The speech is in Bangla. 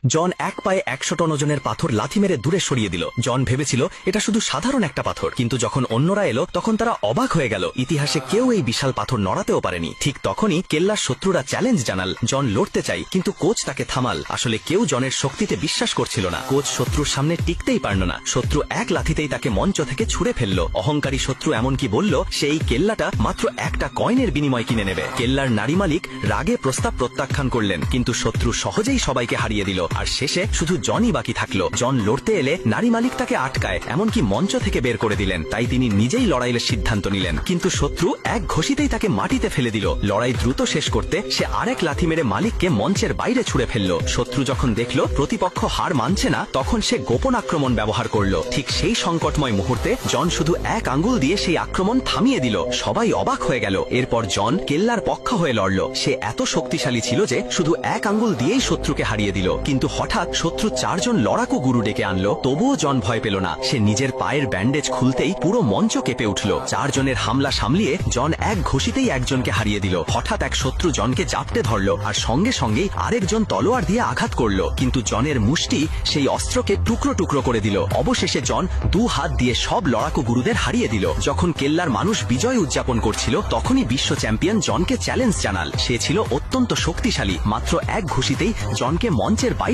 জন এক পায়ে 100 টন ওজনের পাথর লাথি মেরে দূরে সরিয়ে দিল। জন ভেবেছিল এটা শুধু সাধারণ একটা পাথর, কিন্তু যখন অন্যরা এলো তখন তারা অবাক হয়ে গেল। ইতিহাসে কেউ এই বিশাল পাথর নড়াতেও পারেনি। ঠিক তখনই কেল্লার শত্রুরা চ্যালেঞ্জ জানাল, জন লড়তে চাই, কিন্তু কোচ তাকে থামাল। আসলে কেউ জনের শক্তিতে বিশ্বাস করছিল না। কোচ শত্রুর সামনে টিকতেই পারল না। শত্রু এক লাথিতেই তাকে মঞ্চ থেকে ছুড়ে ফেলল। অহংকারী শত্রু এমনকি বলল সে এই কেল্লাটা মাত্র একটা কয়েনের বিনিময় কিনে নেবে। কেল্লার নারী মালিক রাগে প্রস্তাব প্রত্যাখ্যান করলেন, কিন্তু শত্রু সহজেই সবাইকে হারিয়ে দিল। আর শেষে শুধু জনই বাকি থাকলো। জন লড়তে এলে নারী মালিক তাকে আটকায়, এমনকি মঞ্চ থেকে বের করে দিলেন। তাই তিনি নিজেই লড়াইয়ের সিদ্ধান্ত নিলেন, কিন্তু শত্রু এক ঘষিতেই তাকে মাটিতে ফেলে দিল। লড়াই দ্রুত শেষ করতে সে আরেক লাথি মেরে মালিককে মঞ্চের বাইরে ছুড়ে ফেলল। শত্রু যখন দেখল প্রতিপক্ষ হার মানছে না, তখন সে গোপন আক্রমণ ব্যবহার করল। ঠিক সেই সংকটময় মুহূর্তে জন শুধু এক আঙ্গুল দিয়ে সেই আক্রমণ থামিয়ে দিল। সবাই অবাক হয়ে গেল। এরপর জন কেল্লার পক্ষ হয়ে লড়ল। সে এত শক্তিশালী ছিল যে শুধু এক আঙ্গুল দিয়েই শত্রুকে হারিয়ে দিল। কিন্তু হঠাৎ শত্রু 4 জন লড়াকু গুরু ডেকে আনলো, তবুও জন ভয় পেল না। সে নিজের পায়ের ব্যান্ডেজ খুলতেই পুরো মঞ্চ কেঁপে উঠল। 4 জনের হামলা সামলিয়ে জন এক ঘষিতেই একজনকে হারিয়ে দিল। হঠাৎ এক শত্রু জনকে জাপটে ধরল, আর সঙ্গে সঙ্গেই আরেকজন তলোয়ার দিয়ে আঘাত করল। কিন্তু জনের মুষ্টি সেই অস্ত্রকে টুকরো টুকরো করে দিল। অবশেষে জন 2 হাত দিয়ে সব লড়াকু গুরুদের হারিয়ে দিল। যখন কেল্লার মানুষ বিজয় উদযাপন করছিল, তখনই বিশ্ব চ্যাম্পিয়ন জনকে চ্যালেঞ্জ জানাল। সে ছিল অত্যন্ত শক্তিশালী। মাত্র এক ঘুষিতেই জনকে মঞ্চের বাইরে